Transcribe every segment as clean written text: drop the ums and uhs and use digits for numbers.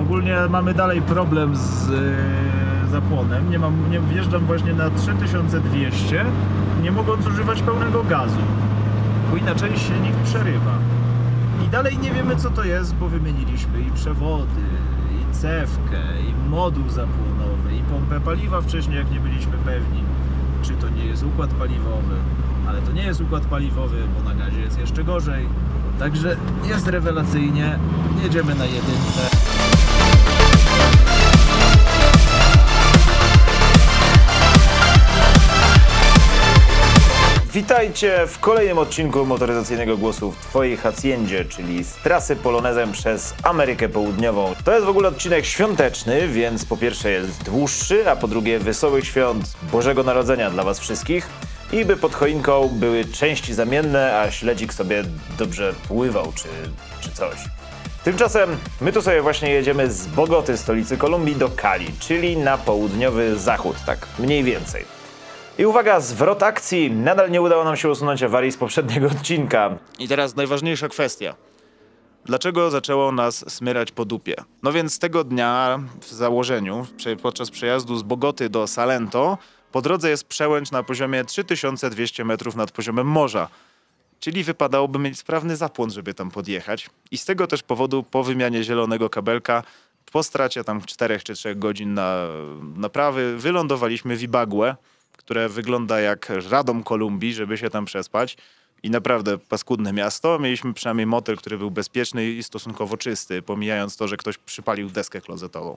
Ogólnie mamy dalej problem z zapłonem. Nie wjeżdżam właśnie na 3200, nie mogąc używać pełnego gazu, bo inaczej silnik przerywa. I dalej nie wiemy, co to jest, bo wymieniliśmy i przewody, i cewkę, i moduł zapłonowy, i pompę paliwa wcześniej, jak nie byliśmy pewni, czy to nie jest układ paliwowy. Ale to nie jest układ paliwowy, bo na gazie jest jeszcze gorzej. Także jest rewelacyjnie, jedziemy na jedynce. Witajcie w kolejnym odcinku motoryzacyjnego głosu w Twojej haciendzie, czyli z trasy polonezem przez Amerykę Południową. To jest w ogóle odcinek świąteczny, więc po pierwsze jest dłuższy, a po drugie wesołych świąt Bożego Narodzenia dla Was wszystkich. I by pod choinką były części zamienne, a śledzik sobie dobrze pływał czy coś. Tymczasem my tu sobie właśnie jedziemy z Bogoty, stolicy Kolumbii, do Cali, czyli na południowy zachód, tak mniej więcej. I uwaga, zwrot akcji. Nadal nie udało nam się usunąć awarii z poprzedniego odcinka. I teraz najważniejsza kwestia. Dlaczego zaczęło nas smyrać po dupie? No więc tego dnia w założeniu, podczas przejazdu z Bogoty do Salento, po drodze jest przełęcz na poziomie 3200 metrów nad poziomem morza. Czyli wypadałoby mieć sprawny zapłon, żeby tam podjechać. I z tego też powodu po wymianie zielonego kabelka, po stracie tam 4 czy 3 godzin na naprawy, wylądowaliśmy w Ibague, które wygląda jak Radom Kolumbii, żeby się tam przespać. I naprawdę paskudne miasto. Mieliśmy przynajmniej motel, który był bezpieczny i stosunkowo czysty, pomijając to, że ktoś przypalił deskę klozetową.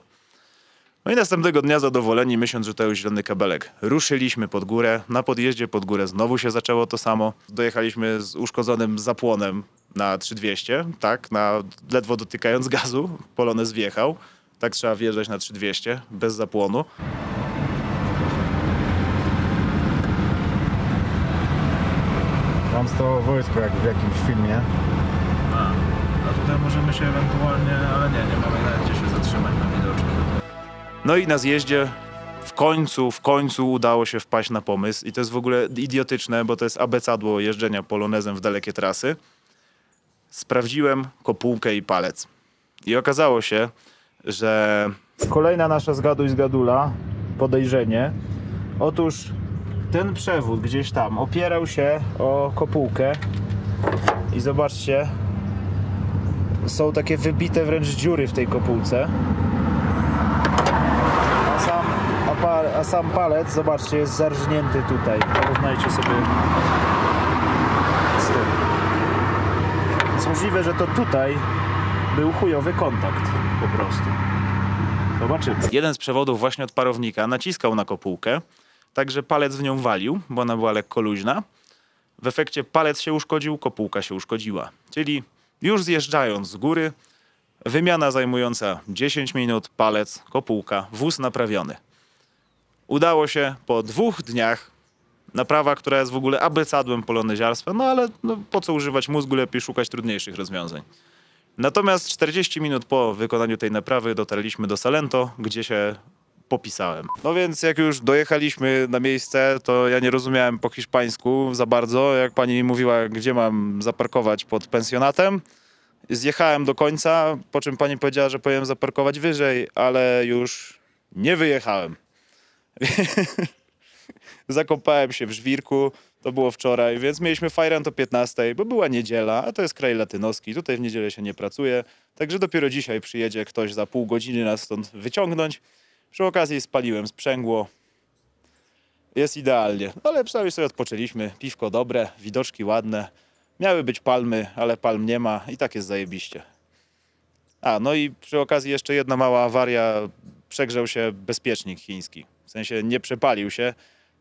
No i następnego dnia zadowoleni, myśląc, że to jest zielony kabelek, ruszyliśmy pod górę. Na podjeździe pod górę znowu się zaczęło to samo. Dojechaliśmy z uszkodzonym zapłonem na 3200, tak, ledwo dotykając gazu. Polonez wjechał. Tak trzeba wjeżdżać na 3200, bez zapłonu. Tam stało wojsko jak w jakimś filmie. A tutaj możemy się ewentualnie, ale nie mamy nawet gdzie się zatrzymać na widoczki. No i na zjeździe w końcu udało się wpaść na pomysł i to jest w ogóle idiotyczne, bo to jest abecadło jeżdżenia polonezem w dalekie trasy. Sprawdziłem kopułkę i palec. I okazało się, że kolejna nasza zgaduj zgadula, podejrzenie. Otóż ten przewód gdzieś tam opierał się o kopułkę i zobaczcie, są takie wybite wręcz dziury w tej kopułce. A sam palec, zobaczcie, jest zarżnięty tutaj. Porównajcie sobie z tym. Jest możliwe, że to tutaj był chujowy kontakt po prostu. Zobaczymy. jeden z przewodów właśnie od parownika naciskał na kopułkę, tak że palec w nią walił, bo ona była lekko luźna. W efekcie palec się uszkodził, kopułka się uszkodziła. Czyli już zjeżdżając z góry, wymiana zajmująca 10 minut, palec, kopułka, wóz naprawiony. Udało się po 2 dniach. Naprawa, która jest w ogóle abecadłem poloneziarstwa, no ale po co używać mózgu, lepiej szukać trudniejszych rozwiązań. Natomiast 40 minut po wykonaniu tej naprawy dotarliśmy do Salento, gdzie się popisałem. No więc jak już dojechaliśmy na miejsce, to ja nie rozumiałem po hiszpańsku za bardzo. Jak pani mi mówiła, gdzie mam zaparkować pod pensjonatem, zjechałem do końca, po czym pani powiedziała, że powinienem zaparkować wyżej, ale już nie wyjechałem. Zakopałem się w żwirku, to było wczoraj, więc mieliśmy fajrant o 15, bo była niedziela, a to jest kraj latynoski, tutaj w niedzielę się nie pracuje, także dopiero dzisiaj przyjedzie ktoś za pół godziny nas stąd wyciągnąć. Przy okazji spaliłem sprzęgło, jest idealnie, ale przynajmniej sobie odpoczęliśmy, piwko dobre, widoczki ładne, miały być palmy, ale palm nie ma i tak jest zajebiście. No i przy okazji jeszcze jedna mała awaria, przegrzał się bezpiecznik chiński. W sensie nie przepalił się,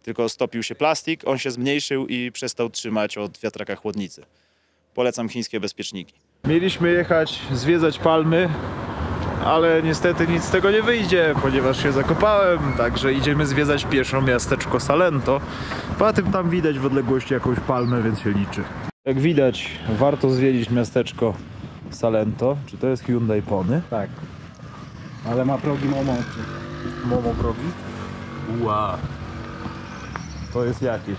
tylko stopił się plastik, on się zmniejszył i przestał trzymać od wiatraka chłodnicy. Polecam chińskie bezpieczniki. Mieliśmy jechać zwiedzać palmy, ale niestety nic z tego nie wyjdzie, ponieważ się zakopałem, także idziemy zwiedzać pieszo miasteczko Salento. Poza tym tam widać w odległości jakąś palmę, więc się liczy. Jak widać, warto zwiedzić miasteczko Salento. Czy to jest Hyundai Pony? Tak. Ale ma progi Momo. Momo progi? Ua. To jest jakieś.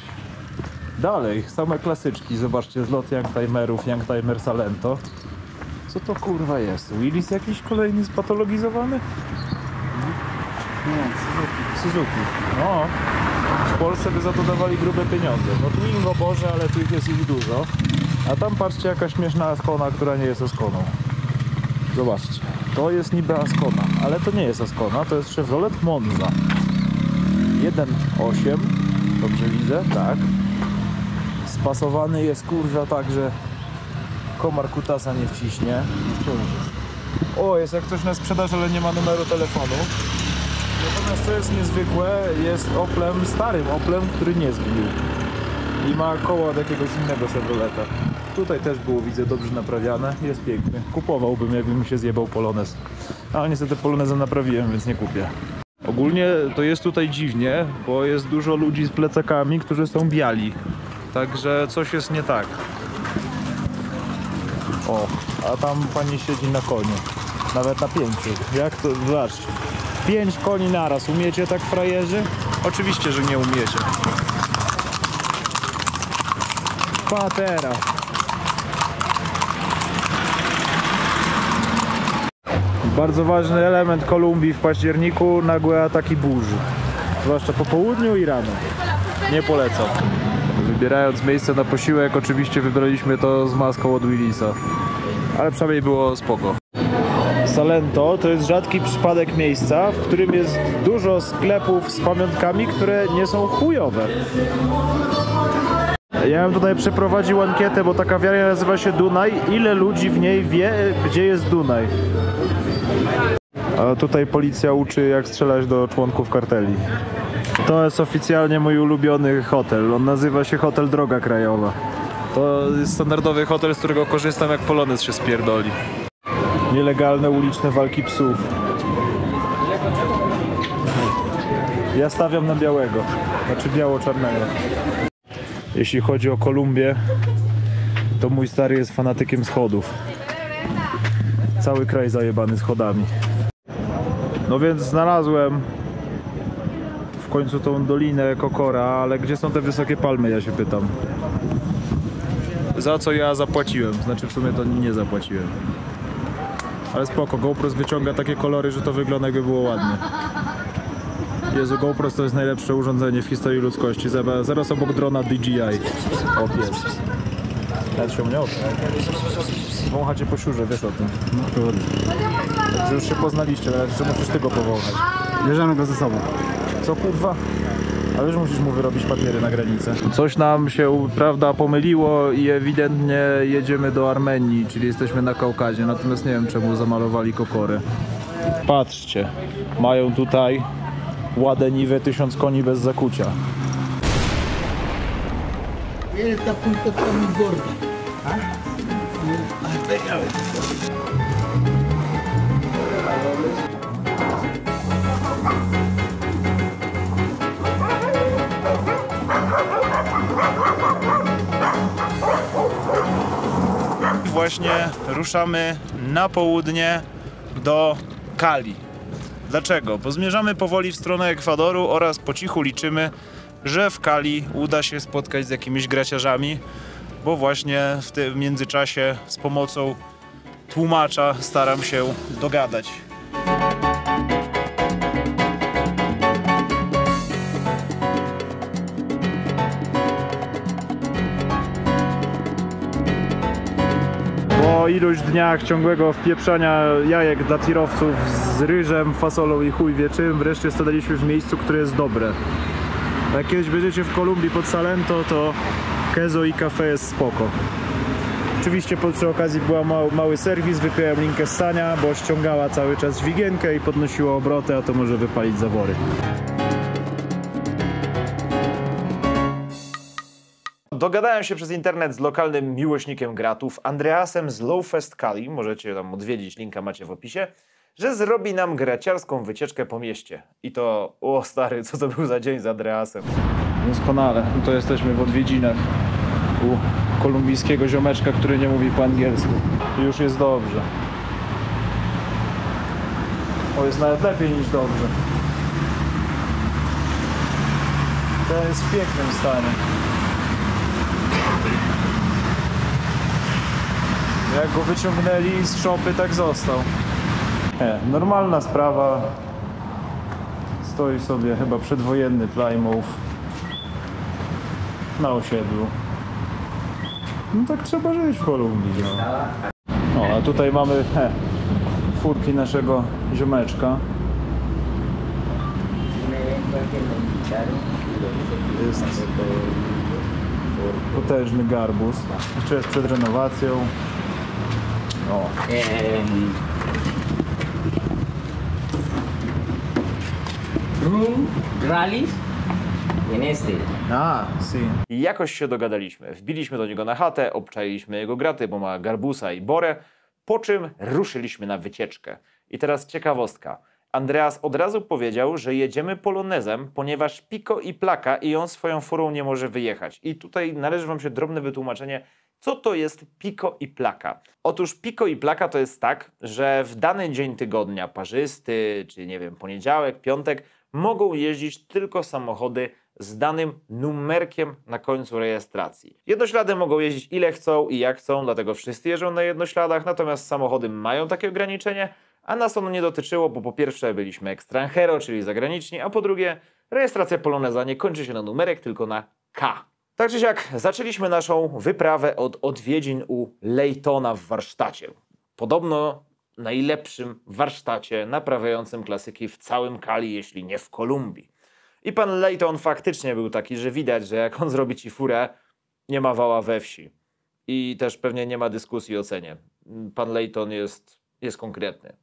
Dalej, same klasyczki. Zobaczcie, zlot Youngtimerów, Youngtimer Salento. Co to kurwa jest? Willys jakiś kolejny spatologizowany? Nie, Suzuki. No. W Polsce by za to dawali grube pieniądze. No Twingo Boże, ale tu jest ich dużo. A tam patrzcie, jaka śmieszna Ascona, która nie jest Asconą. Zobaczcie. To jest niby Ascona, ale to nie jest Ascona, to jest Chevrolet Monza. 1.8. Dobrze widzę? Tak. Spasowany jest kurwa tak, że komar kutasa nie wciśnie. O, jest jak coś na sprzedaż, ale nie ma numeru telefonu. Natomiast co jest niezwykłe, jest Oplem, starym Oplem, który nie zgnił. I ma koło od jakiegoś innego Chevroleta. Tutaj też było, widzę, dobrze naprawiane. Jest piękny. Kupowałbym, jakby mi się zjebał Polonez. Ale niestety Polonezem naprawiłem, więc nie kupię. Ogólnie to jest tutaj dziwnie, bo jest dużo ludzi z plecakami, którzy są biali. Także coś jest nie tak. O, a tam pani siedzi na koniu. Nawet na 5. Jak to? Zobaczcie. 5 koni naraz. Umiecie tak, frajerzy? Oczywiście, że nie umiecie. Patera. Bardzo ważny element Kolumbii w październiku, nagłe ataki burzy. Zwłaszcza po południu i rano. Nie polecam. Wybierając miejsce na posiłek, oczywiście wybraliśmy to z maską od Willisa. Ale przynajmniej było spoko. Salento to jest rzadki przypadek miejsca, w którym jest dużo sklepów z pamiątkami, które nie są chujowe. Ja bym tutaj przeprowadził ankietę, bo ta kawiarnia nazywa się Dunaj. Ile ludzi w niej wie, gdzie jest Dunaj? A tutaj policja uczy, jak strzelać do członków karteli. To jest oficjalnie mój ulubiony hotel. On nazywa się Hotel Droga Krajowa. To jest standardowy hotel, z którego korzystam, jak Polonez się spierdoli. Nielegalne uliczne walki psów. Ja stawiam na białego. Znaczy biało-czarnego. Jeśli chodzi o Kolumbię, to mój stary jest fanatykiem schodów. Cały kraj zajebany schodami. No więc znalazłem w końcu tą dolinę Kokora, ale gdzie są te wysokie palmy, ja się pytam. Za co ja zapłaciłem, znaczy w sumie to nie zapłaciłem. Ale spoko, GoPro wyciąga takie kolory, że to wygląda, jakby było ładnie. Jezu, GoPro to jest najlepsze urządzenie w historii ludzkości. Zaraz obok drona DJI. O, pies. Nawet się mnie wącha cię po siurze, wiesz o tym. Że już się poznaliście, ale że musisz ty go powąchać. Bierzemy go ze sobą. Co kurwa? Ale już musisz mu wyrobić papiery na granicę. Coś nam się, prawda, pomyliło i ewidentnie jedziemy do Armenii, czyli jesteśmy na Kaukazie. Natomiast nie wiem, czemu zamalowali Kokory. Patrzcie, mają tutaj ładę niwę 1000 koni bez zakucia. Esta punta está muy gorda. Właśnie ruszamy na południe do Cali. Dlaczego? Bo zmierzamy powoli w stronę Ekwadoru oraz po cichu liczymy, że w Cali uda się spotkać z jakimiś graciarzami, bo właśnie w tym międzyczasie z pomocą tłumacza staram się dogadać. Po iluś dniach ciągłego wpieprzania jajek dla tirowców z ryżem, fasolą i chuj wie czym, wreszcie stanęliśmy w miejscu, które jest dobre. Jak kiedyś będziecie w Kolumbii pod Salento, to Queso i Café jest spoko. Oczywiście przy okazji była mały serwis, wypiłem linkę z sania, bo ściągała cały czas dźwigienkę i podnosiła obroty, a to może wypalić zawory. Dogadałem się przez internet z lokalnym miłośnikiem gratów, Andreasem z Lowfest Cali, możecie tam odwiedzić, linka macie w opisie, że zrobi nam graciarską wycieczkę po mieście. I to, o stary, co to był za dzień z Andreasem. Doskonale, to jesteśmy w odwiedzinach u kolumbijskiego ziomeczka, który nie mówi po angielsku. I już jest dobrze. O, jest nawet lepiej niż dobrze. To jest w pięknym stanie. Jak go wyciągnęli z szopy, tak został. Normalna sprawa. Stoi sobie chyba przedwojenny Plymouth na osiedlu. No tak trzeba żyć w Kolumbii. No. O, a tutaj mamy furki naszego ziomeczka. Jest potężny garbus. Jeszcze jest przed renowacją. O. Room rallies en este. Si. I jakoś się dogadaliśmy. Wbiliśmy do niego na chatę, obczailiśmy jego graty, bo ma garbusa i borę, po czym ruszyliśmy na wycieczkę. I teraz ciekawostka. Andreas od razu powiedział, że jedziemy polonezem, ponieważ Piko i Plaka i on swoją furą nie może wyjechać. I tutaj należy wam się drobne wytłumaczenie, co to jest Piko i Plaka. Otóż Piko i Plaka to jest tak, że w dany dzień tygodnia, parzysty, czy nie wiem, poniedziałek, piątek, mogą jeździć tylko samochody z danym numerkiem na końcu rejestracji. Jednoślady mogą jeździć ile chcą i jak chcą, dlatego wszyscy jeżdżą na jednośladach, natomiast samochody mają takie ograniczenie, a nas ono nie dotyczyło, bo po pierwsze byliśmy extranjero, czyli zagraniczni, a po drugie rejestracja poloneza nie kończy się na numerek, tylko na K. Tak czy siak, zaczęliśmy naszą wyprawę od odwiedzin u Laytona w warsztacie. Podobno najlepszym warsztacie naprawiającym klasyki w całym Cali, jeśli nie w Kolumbii. I pan Layton faktycznie był taki, że widać, że jak on zrobi ci furę, nie ma wała we wsi. I też pewnie nie ma dyskusji o cenie. Pan Layton jest konkretny.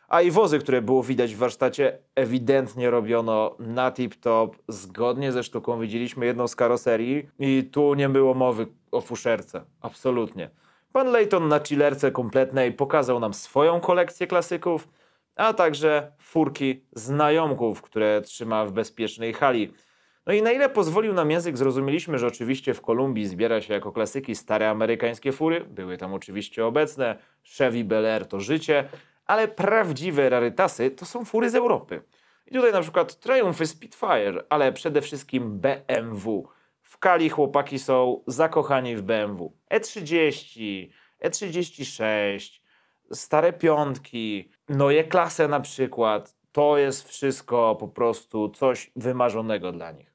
A i wozy, które było widać w warsztacie, ewidentnie robiono na tip-top, zgodnie ze sztuką. Widzieliśmy jedną z karoserii i tu nie było mowy o fuszerce. Absolutnie. Pan Layton na chillerce kompletnej pokazał nam swoją kolekcję klasyków, a także furki znajomków, które trzyma w bezpiecznej hali. No i na ile pozwolił nam język, zrozumieliśmy, że oczywiście w Kolumbii zbiera się jako klasyki stare amerykańskie fury. Były tam oczywiście obecne. Chevy Bel Air to życie, ale prawdziwe rarytasy to są fury z Europy. I tutaj na przykład Triumphy Spitfire, ale przede wszystkim BMW. W Cali chłopaki są zakochani w BMW. E30, E36, stare piątki, Neue Klasse na przykład. To jest wszystko po prostu coś wymarzonego dla nich.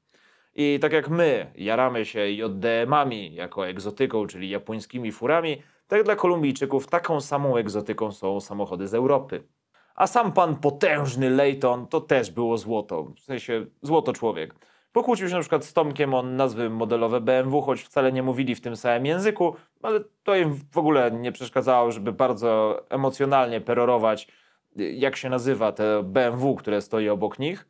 I tak jak my jaramy się JDM-ami jako egzotyką, czyli japońskimi furami, tak dla Kolumbijczyków taką samą egzotyką są samochody z Europy. A sam pan potężny Layton to też było złoto, w sensie złoto człowiek. Pokłócił się na przykład z Tomkiem o nazwy modelowe BMW, choć wcale nie mówili w tym samym języku, ale to im w ogóle nie przeszkadzało, żeby bardzo emocjonalnie perorować, jak się nazywa te BMW, które stoi obok nich.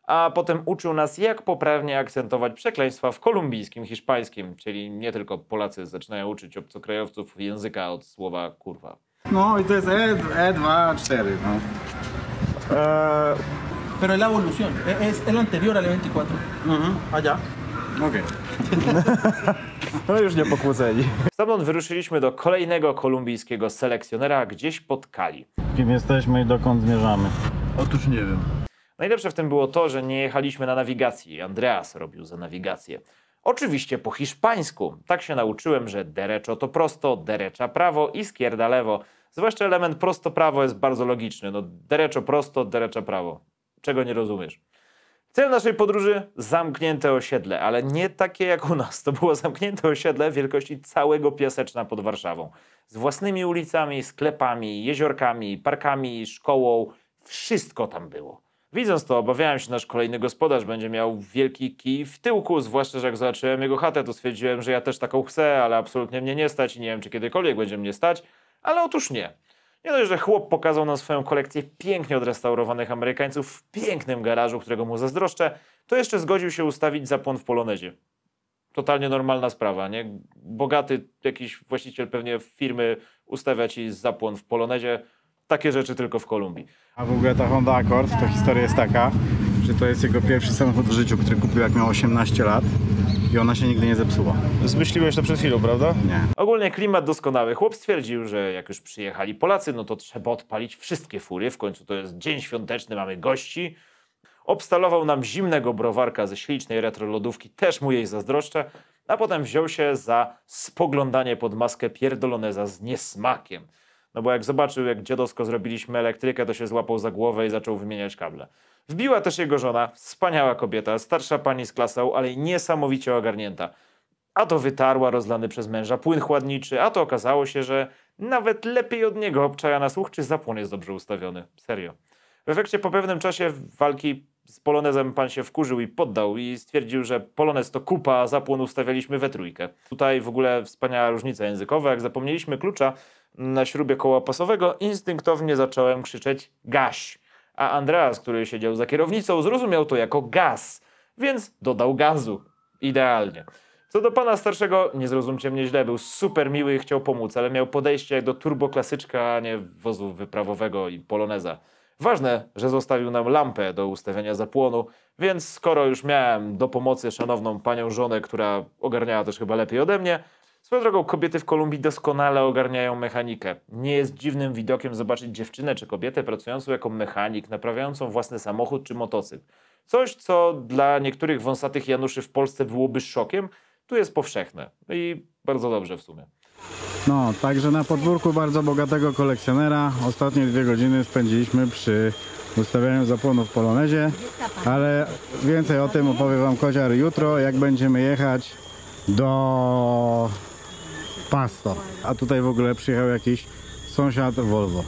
A potem uczył nas, jak poprawnie akcentować przekleństwa w kolumbijskim hiszpańskim, czyli nie tylko Polacy zaczynają uczyć obcokrajowców języka od słowa kurwa. No i to jest E2, 4, no. Pero es la evolución, es el anterior al E24. Allá. Okej. No już nie pokłóceni. Stamtąd wyruszyliśmy do kolejnego kolumbijskiego selekcjonera gdzieś pod Cali. Kim jesteśmy i dokąd zmierzamy? Otóż nie wiem. Najlepsze w tym było to, że nie jechaliśmy na nawigacji. Andreas robił za nawigację. Oczywiście po hiszpańsku. Tak się nauczyłem, że derecho to prosto, derecha prawo, izquierda lewo. Zwłaszcza element prosto prawo jest bardzo logiczny. No derecho prosto, derecha prawo. Czego nie rozumiesz? Cel naszej podróży? Zamknięte osiedle, ale nie takie jak u nas. To było zamknięte osiedle wielkości całego Piaseczna pod Warszawą. Z własnymi ulicami, sklepami, jeziorkami, parkami, szkołą. Wszystko tam było. Widząc to, obawiałem się, nasz kolejny gospodarz będzie miał wielki kij w tyłku, zwłaszcza, że jak zobaczyłem jego chatę, to stwierdziłem, że ja też taką chcę, ale absolutnie mnie nie stać i nie wiem, czy kiedykolwiek będzie mnie stać, ale otóż nie. Nie dość, że chłop pokazał nam swoją kolekcję pięknie odrestaurowanych Amerykańców w pięknym garażu, którego mu zazdroszczę, to jeszcze zgodził się ustawić zapłon w polonezie. Totalnie normalna sprawa, nie? Bogaty jakiś właściciel pewnie firmy ustawia ci zapłon w polonezie. Takie rzeczy tylko w Kolumbii. A w ogóle ta Honda Accord, to historia jest taka, że to jest jego pierwszy samochód w życiu, który kupił jak miał 18 lat i ona się nigdy nie zepsuła. Zmyśliłeś to przed chwilą, prawda? Nie. Ogólnie klimat doskonały. Chłop stwierdził, że jak już przyjechali Polacy, no to trzeba odpalić wszystkie fury. W końcu to jest dzień świąteczny, mamy gości. Obstalował nam zimnego browarka ze ślicznej retrolodówki, też mu jej zazdroszczę, a potem wziął się za spoglądanie pod maskę pierdoloneza z niesmakiem. No bo jak zobaczył, jak dziadowsko zrobiliśmy elektrykę, to się złapał za głowę i zaczął wymieniać kable. Wbiła też jego żona, wspaniała kobieta, starsza pani z klasą, ale niesamowicie ogarnięta. A to wytarła rozlany przez męża płyn chładniczy, a to okazało się, że nawet lepiej od niego obczaja na słuch, czy zapłon jest dobrze ustawiony. Serio. W efekcie po pewnym czasie walki z polonezem pan się wkurzył i poddał i stwierdził, że polonez to kupa, a zapłon ustawialiśmy we trójkę. Tutaj w ogóle wspaniała różnica językowa. Jak zapomnieliśmy klucza na śrubie koła pasowego, instynktownie zacząłem krzyczeć gaś. A Andreas, który siedział za kierownicą, zrozumiał to jako gaz, więc dodał gazu. Idealnie. Co do pana starszego, nie zrozumcie mnie źle, był super miły i chciał pomóc, ale miał podejście jak do turboklasyczka, a nie wozu wyprawowego i poloneza. Ważne, że zostawił nam lampę do ustawiania zapłonu, więc skoro już miałem do pomocy szanowną panią żonę, która ogarniała też chyba lepiej ode mnie, swoją drogą kobiety w Kolumbii doskonale ogarniają mechanikę. Nie jest dziwnym widokiem zobaczyć dziewczynę czy kobietę pracującą jako mechanik, naprawiającą własny samochód czy motocykl. Coś, co dla niektórych wąsatych Januszy w Polsce byłoby szokiem, tu jest powszechne i bardzo dobrze w sumie. No, także na podwórku bardzo bogatego kolekcjonera ostatnie 2 godziny spędziliśmy przy ustawianiu zapłonu w polonezie, ale więcej o tym opowie wam Koziar jutro, jak będziemy jechać do Pasto. A tutaj w ogóle przyjechał jakiś sąsiad Volvo.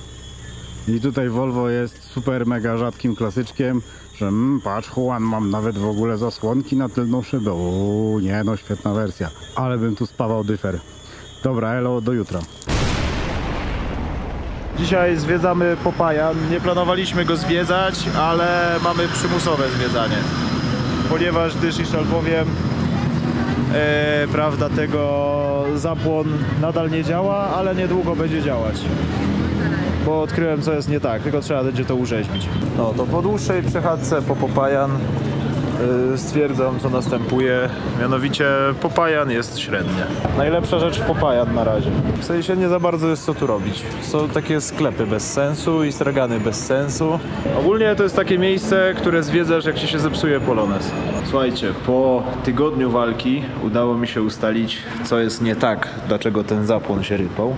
I tutaj Volvo jest super mega rzadkim klasyczkiem, że patrz Juan, mam nawet w ogóle zasłonki na tylną szybę. Nie no, świetna wersja. Ale bym tu spawał dyfer. Dobra, elo, do jutra. Dzisiaj zwiedzamy Popayan. Nie planowaliśmy go zwiedzać, ale mamy przymusowe zwiedzanie. Ponieważ, gdyż iż albowiem prawda, tego zapłon nadal nie działa, ale niedługo będzie działać. Bo odkryłem, co jest nie tak, tylko trzeba będzie to urzeźbić. No to po dłuższej przechadzce po Popayan stwierdzam, co następuje. Mianowicie Popayan jest średnie. Najlepsza rzecz w Popayan na razie. W sensie nie za bardzo jest co tu robić. Są takie sklepy bez sensu i stragany bez sensu. Ogólnie to jest takie miejsce, które zwiedzasz, jak ci się zepsuje polonez. Słuchajcie, po tygodniu walki udało mi się ustalić, co jest nie tak, dlaczego ten zapłon się rypał.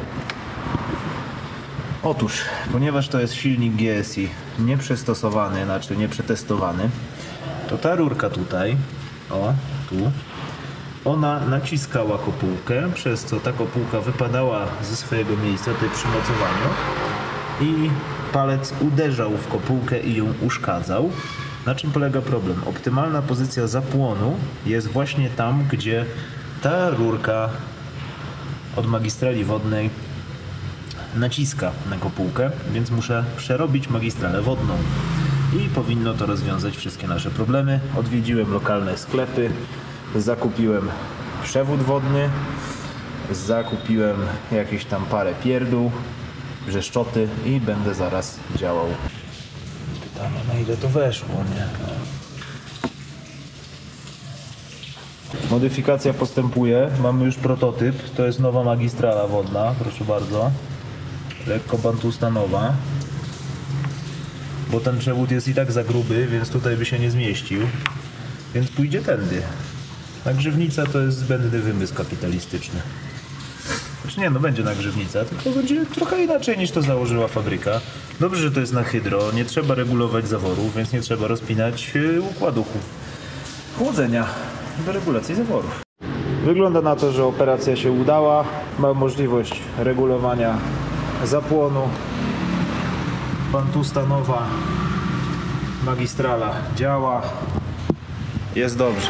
Otóż, ponieważ to jest silnik GSI nieprzystosowany, znaczy nieprzetestowany, to ta rurka tutaj, o, tu, ona naciskała kopułkę, przez co ta kopułka wypadała ze swojego miejsca tutaj przy mocowaniu i palec uderzał w kopułkę i ją uszkadzał. Na czym polega problem? Optymalna pozycja zapłonu jest właśnie tam, gdzie ta rurka od magistrali wodnej naciska na kopułkę, więc muszę przerobić magistralę wodną i powinno to rozwiązać wszystkie nasze problemy. Odwiedziłem lokalne sklepy, zakupiłem przewód wodny, zakupiłem jakieś tam parę pierdół, brzeszczoty i będę zaraz działał. Pytamy, na ile to weszło, nie? Modyfikacja postępuje, mamy już prototyp, to jest nowa magistrala wodna, proszę bardzo. Lekko bantustanowa, bo ten przewód jest i tak za gruby, więc tutaj by się nie zmieścił, więc pójdzie tędy. A grzywnica to jest zbędny wymysł kapitalistyczny. Znaczy nie, no będzie nagrzewnica, tylko będzie trochę inaczej niż to założyła fabryka. Dobrze, że to jest na hydro, nie trzeba regulować zaworów, więc nie trzeba rozpinać układu chłodzenia do regulacji zaworów. Wygląda na to, że operacja się udała. Mam możliwość regulowania zapłonu. Bantustanowa magistrala działa. Jest dobrze.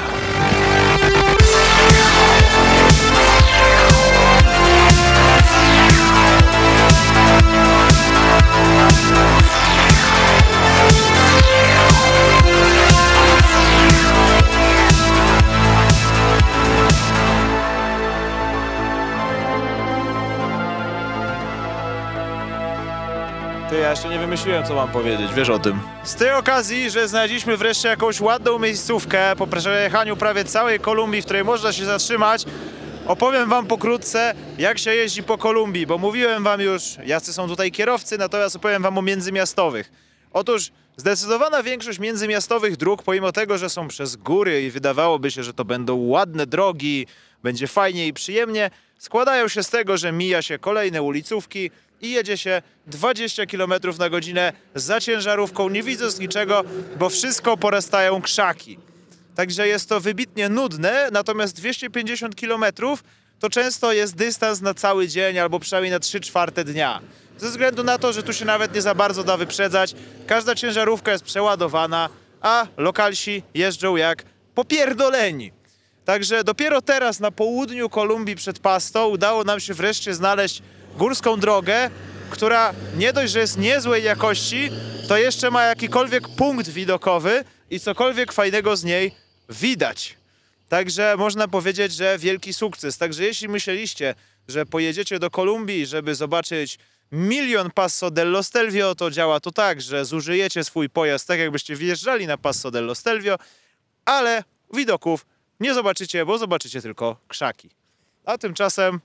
Ja jeszcze nie wymyśliłem, co mam powiedzieć, wiesz o tym. Z tej okazji, że znaleźliśmy wreszcie jakąś ładną miejscówkę po przejechaniu prawie całej Kolumbii, w której można się zatrzymać, opowiem wam pokrótce, jak się jeździ po Kolumbii, bo mówiłem wam już, jacy są tutaj kierowcy, natomiast opowiem wam o międzymiastowych. Otóż zdecydowana większość międzymiastowych dróg, pomimo tego, że są przez góry i wydawałoby się, że to będą ładne drogi, będzie fajnie i przyjemnie, składają się z tego, że mija się kolejne ulicówki i jedzie się 20 km na godzinę za ciężarówką, nie widząc niczego, bo wszystko porastają krzaki. Także jest to wybitnie nudne, natomiast 250 km to często jest dystans na cały dzień albo przynajmniej na 3/4 dnia. Ze względu na to, że tu się nawet nie za bardzo da wyprzedzać, każda ciężarówka jest przeładowana, a lokalsi jeżdżą jak popierdoleni. Także dopiero teraz na południu Kolumbii przed Pasto udało nam się wreszcie znaleźć górską drogę, która nie dość, że jest niezłej jakości, to jeszcze ma jakikolwiek punkt widokowy i cokolwiek fajnego z niej widać. Także można powiedzieć, że wielki sukces. Także jeśli myśleliście, że pojedziecie do Kolumbii, żeby zobaczyć 1 000 000 Passo dello Stelvio, to działa to tak, że zużyjecie swój pojazd tak, jakbyście wjeżdżali na Passo dello Stelvio, ale widoków nie zobaczycie, bo zobaczycie tylko krzaki. A tymczasem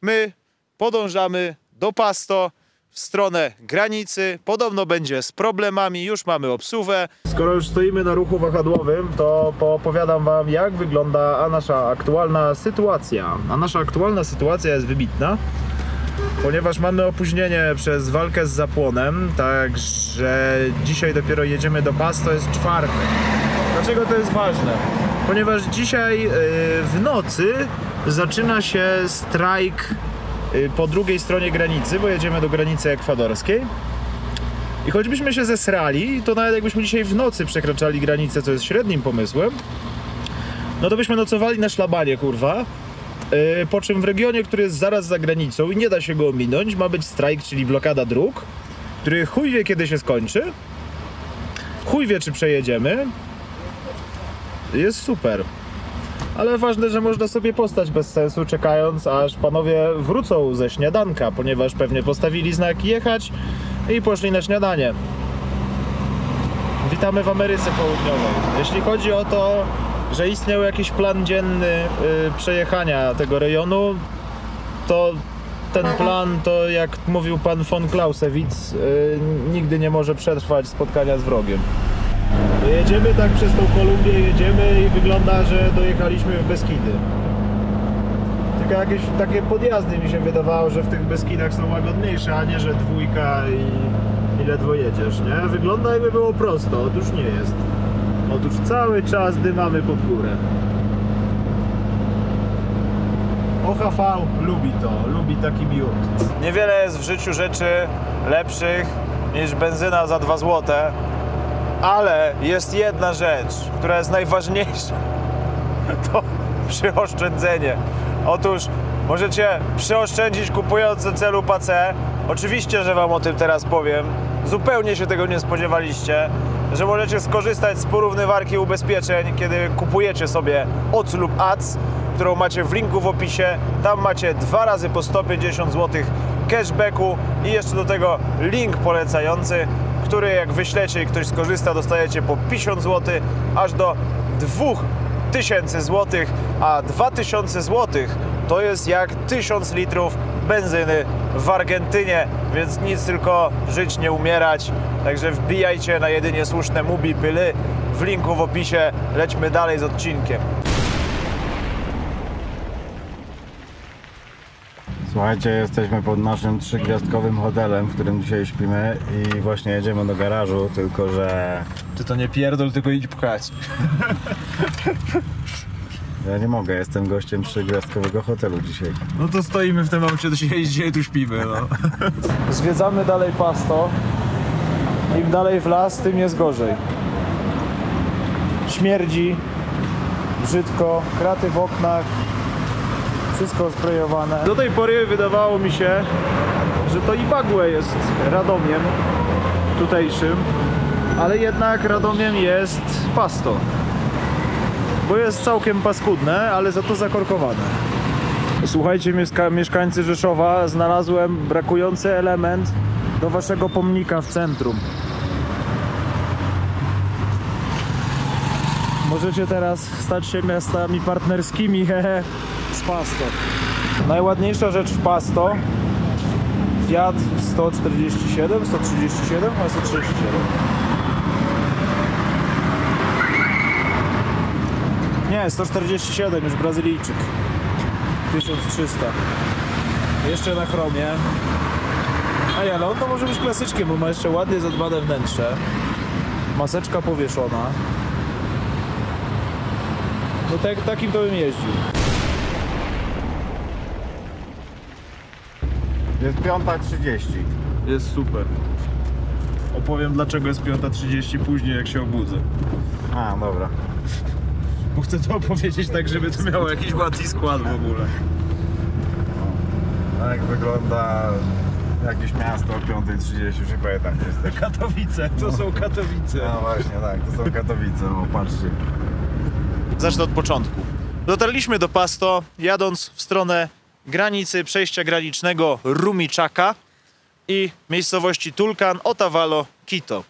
my podążamy do Pasto w stronę granicy. Podobno będzie z problemami, już mamy obsługę. Skoro już stoimy na ruchu wahadłowym, to poopowiadam wam, jak wygląda nasza aktualna sytuacja. A nasza aktualna sytuacja jest wybitna, ponieważ mamy opóźnienie przez walkę z zapłonem, także dzisiaj dopiero jedziemy do Pasto, jest czwartek. Dlaczego to jest ważne? Ponieważ dzisiaj w nocy zaczyna się strajk po drugiej stronie granicy, bo jedziemy do granicy ekwadorskiej. I choćbyśmy się zesrali, to nawet jakbyśmy dzisiaj w nocy przekraczali granicę, co jest średnim pomysłem, no to byśmy nocowali na szlabanie, kurwa. Po czym w regionie, który jest zaraz za granicą i nie da się go ominąć, ma być strajk, czyli blokada dróg, który chuj wie kiedy się skończy, chuj wie czy przejedziemy. Jest super. Ale ważne, że można sobie postać bez sensu, czekając aż panowie wrócą ze śniadanka, ponieważ pewnie postawili znak jechać i poszli na śniadanie. Witamy w Ameryce Południowej. Jeśli chodzi o to, że istniał jakiś plan dzienny przejechania tego rejonu, to ten plan, to jak mówił pan von Clausewitz, nigdy nie może przetrwać spotkania z wrogiem. Jedziemy tak przez tą Kolumbię, jedziemy i wygląda, że dojechaliśmy w Beskidy. Tylko jakieś takie podjazdy mi się wydawało, że w tych Beskidach są łagodniejsze, a nie, że dwójka i ledwo jedziesz, nie? Wygląda jakby było prosto, otóż nie jest. Otóż cały czas dymamy pod górę. OHV lubi to, lubi taki miód. Niewiele jest w życiu rzeczy lepszych niż benzyna za 2 złote. Ale jest jedna rzecz, która jest najważniejsza, to przyoszczędzenie. Otóż możecie przyoszczędzić kupując za celu PC. Oczywiście, że wam o tym teraz powiem. Zupełnie się tego nie spodziewaliście, że możecie skorzystać z porównywarki ubezpieczeń, kiedy kupujecie sobie OC lub AC, którą macie w linku w opisie. Tam macie 2 razy po 150 zł cashbacku i jeszcze do tego link polecający, który jak wyślecie i ktoś skorzysta, dostajecie po 50 zł aż do 2000 zł, a 2000 zł to jest jak 1000 litrów benzyny w Argentynie, więc nic, tylko żyć, nie umierać. Także wbijajcie na jedynie słuszne Mubi Pyly w linku w opisie. Lećmy dalej z odcinkiem. Słuchajcie, jesteśmy pod naszym 3-gwiazdkowym hotelem, w którym dzisiaj śpimy i właśnie jedziemy do garażu, tylko że... Ty to nie pierdol, tylko idź pchać. Ja nie mogę, jestem gościem 3-gwiazdkowego hotelu dzisiaj. No to stoimy w tym aucie, to się dzisiaj tu śpimy, no. Zwiedzamy dalej Pasto. Im dalej w las, tym jest gorzej. Śmierdzi, brzydko, kraty w oknach, wszystko sprejowane. Do tej pory wydawało mi się, że to Ibagué jest Radomiem tutejszym, ale jednak Radomiem jest Pasto. Bo jest całkiem paskudne, ale za to zakorkowane. Słuchajcie, mieszkańcy Rzeszowa, znalazłem brakujący element do waszego pomnika w centrum. Możecie teraz stać się miastami partnerskimi z Pasto. Najładniejsza rzecz w Pasto Fiat 147, 137, a 137. Nie, 147, już Brazylijczyk. 1300. Jeszcze na chromie. Ej, ale on to może być klasyczkiem, bo ma jeszcze ładnie zadbane wnętrze. Maseczka powieszona. No takim to bym jeździł. Jest 5:30. Jest super. Opowiem dlaczego jest 5:30 później jak się obudzę. A, dobra. Bo chcę to opowiedzieć tak, żeby to miało jakiś ład i skład w ogóle. No jak wygląda jakieś miasto o 5:30, już nie pamiętam gdzie jesteś. Katowice, to są Katowice. No właśnie, tak, to są Katowice, o patrzcie. Zacznę od początku. Dotarliśmy do Pasto, jadąc w stronę granicy przejścia granicznego Rumichaca i miejscowości Tulcan, Otavalo, Quito.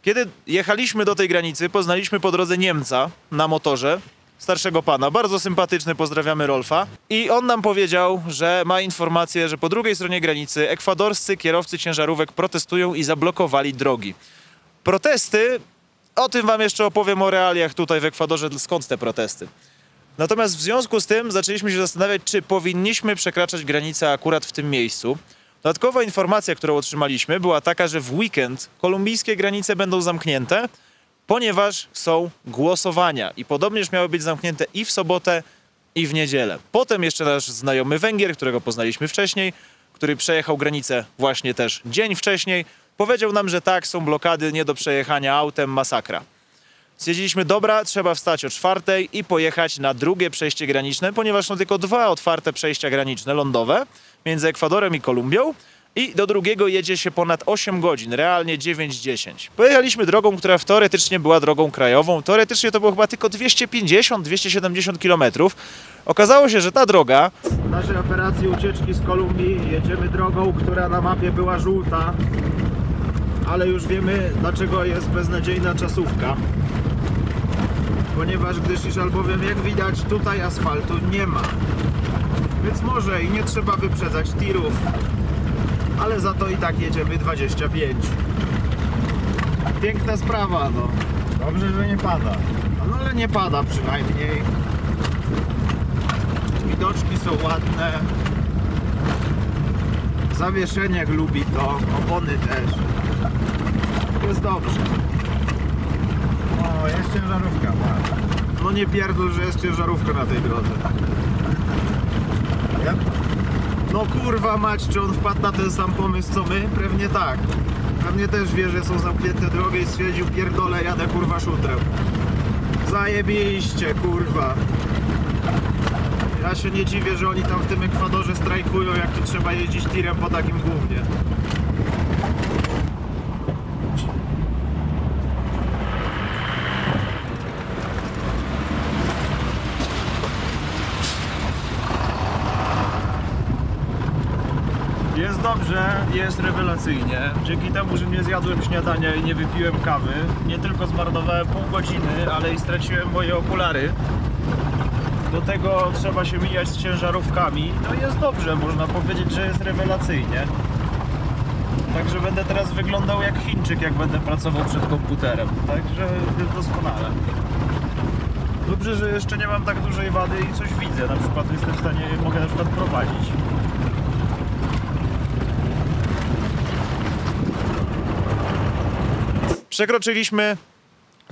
Kiedy jechaliśmy do tej granicy, poznaliśmy po drodze Niemca na motorze, starszego pana, bardzo sympatyczny, pozdrawiamy Rolfa. I on nam powiedział, że ma informację, że po drugiej stronie granicy ekwadorscy kierowcy ciężarówek protestują i zablokowali drogi. Protesty, o tym wam jeszcze opowiem, o realiach tutaj w Ekwadorze, skąd te protesty. Natomiast w związku z tym zaczęliśmy się zastanawiać, czy powinniśmy przekraczać granicę akurat w tym miejscu. Dodatkowa informacja, którą otrzymaliśmy, była taka, że w weekend kolumbijskie granice będą zamknięte, ponieważ są głosowania i podobnież miały być zamknięte i w sobotę, i w niedzielę. Potem jeszcze nasz znajomy Węgier, którego poznaliśmy wcześniej, który przejechał granicę właśnie też dzień wcześniej, powiedział nam, że tak, są blokady, nie do przejechania autem, masakra. Stwierdziliśmy, dobra, trzeba wstać o 4:00 i pojechać na drugie przejście graniczne, ponieważ są tylko 2 otwarte przejścia graniczne lądowe między Ekwadorem i Kolumbią i do drugiego jedzie się ponad 8 godzin, realnie 9-10. Pojechaliśmy drogą, która teoretycznie była drogą krajową, teoretycznie to było chyba tylko 250-270 km. Okazało się, że ta droga... W naszej operacji ucieczki z Kolumbii jedziemy drogą, która na mapie była żółta, ale już wiemy, dlaczego jest beznadziejna czasówka. Ponieważ gdyż albowiem, jak widać, tutaj asfaltu nie ma. Więc może i nie trzeba wyprzedzać tirów, ale za to i tak jedziemy 25. Piękna sprawa, no. Dobrze, że nie pada. No ale nie pada przynajmniej. Widoczki są ładne. Zawieszenie lubi to, opony też. Jest dobrze. O, jest ciężarówka, patrz. No nie pierdol, że jest ciężarówka na tej drodze. Ja? No kurwa mać, czy on wpadł na ten sam pomysł co my? Pewnie tak. Pewnie też wie, że są zamknięte drogi i stwierdził, pierdolę, jadę kurwa szutrem. Zajebiście, kurwa. Ja się nie dziwię, że oni tam w tym Ekwadorze strajkują, jak tu trzeba jeździć tirem po takim gównie. Jest dobrze, jest rewelacyjnie. Dzięki temu, że nie zjadłem śniadania i nie wypiłem kawy, nie tylko zmarnowałem pół godziny, ale i straciłem moje okulary. Do tego trzeba się mijać z ciężarówkami. No jest dobrze, można powiedzieć, że jest rewelacyjnie. Także będę teraz wyglądał jak Chińczyk, jak będę pracował przed komputerem. Także jest doskonale. Dobrze, że jeszcze nie mam tak dużej wady i coś widzę. Na przykład jestem w stanie, mogę na przykład prowadzić. Przekroczyliśmy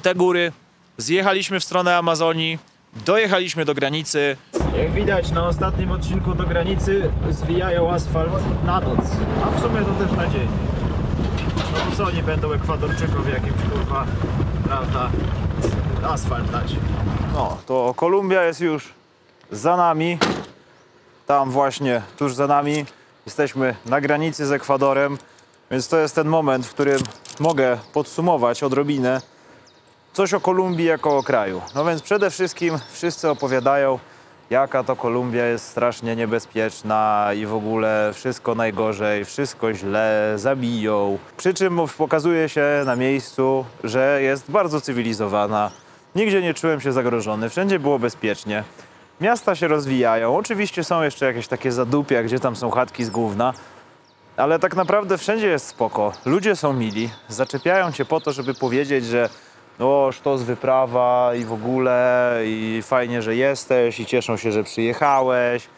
te góry, zjechaliśmy w stronę Amazonii, dojechaliśmy do granicy. Jak widać, na ostatnim odcinku do granicy zwijają asfalt na noc, a w sumie to też na dzień. No to co oni będą Ekwadorczykom jakimś kurwa, prawda, asfalt dać. No, to Kolumbia jest już za nami. Tam właśnie, tuż za nami, jesteśmy na granicy z Ekwadorem. Więc to jest ten moment, w którym mogę podsumować odrobinę coś o Kolumbii jako o kraju. No więc przede wszystkim wszyscy opowiadają, jaka to Kolumbia jest strasznie niebezpieczna i w ogóle wszystko najgorzej, wszystko źle, zabiją. Przy czym pokazuje się na miejscu, że jest bardzo cywilizowana. Nigdzie nie czułem się zagrożony, wszędzie było bezpiecznie. Miasta się rozwijają, oczywiście są jeszcze jakieś takie zadupia, gdzie tam są chatki z gówna, Ale tak naprawdę wszędzie jest spoko. Ludzie są mili, zaczepiają cię po to, żeby powiedzieć, że o, sztos wyprawa i w ogóle, i fajnie, że jesteś, i cieszą się, że przyjechałeś.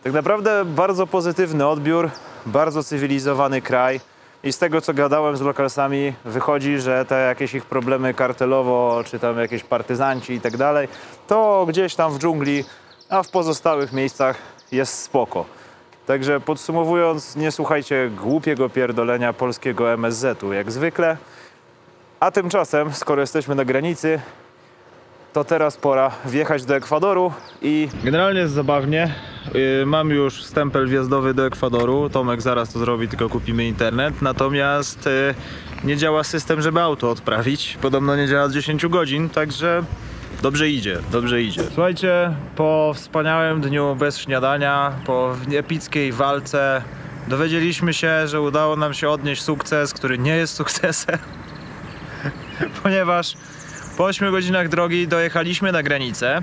Tak naprawdę bardzo pozytywny odbiór, bardzo cywilizowany kraj. I z tego, co gadałem z lokalsami, wychodzi, że te jakieś ich problemy kartelowo, czy tam jakieś partyzanci i tak dalej, to gdzieś tam w dżungli, a w pozostałych miejscach jest spoko. Także podsumowując, nie słuchajcie głupiego pierdolenia polskiego MSZ-u jak zwykle. A tymczasem, skoro jesteśmy na granicy, to teraz pora wjechać do Ekwadoru i... Generalnie jest zabawnie. Mam już stempel wjazdowy do Ekwadoru. Tomek zaraz to zrobi, tylko kupimy internet. Natomiast nie działa system, żeby auto odprawić. Podobno nie działa od 10 godzin, także dobrze idzie, dobrze idzie. Słuchajcie, po wspaniałym dniu bez śniadania, po epickiej walce dowiedzieliśmy się, że udało nam się odnieść sukces, który nie jest sukcesem. Ponieważ po 8 godzinach drogi dojechaliśmy na granicę.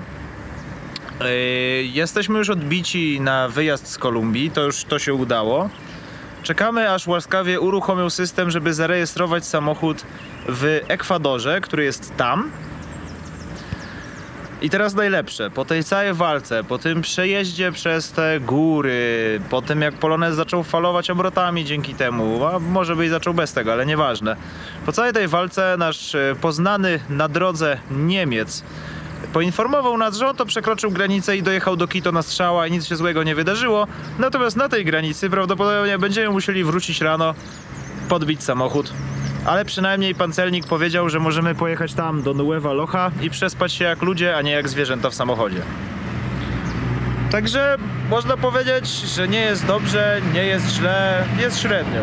Jesteśmy już odbici na wyjazd z Kolumbii, to się udało. Czekamy, aż łaskawie uruchomił system, żeby zarejestrować samochód w Ekwadorze, który jest tam. I teraz najlepsze, po tej całej walce, po tym przejeździe przez te góry, po tym jak Polonez zaczął falować obrotami dzięki temu, a może by i zaczął bez tego, ale nieważne. Po całej tej walce nasz poznany na drodze Niemiec poinformował nas, że oto przekroczył granicę i dojechał do Quito na strzała i nic się złego nie wydarzyło. Natomiast na tej granicy prawdopodobnie będziemy musieli wrócić rano, podbić samochód. Ale przynajmniej pan celnik powiedział, że możemy pojechać tam do Nueva Loja i przespać się jak ludzie, a nie jak zwierzęta w samochodzie. Także można powiedzieć, że nie jest dobrze, nie jest źle, jest średnio.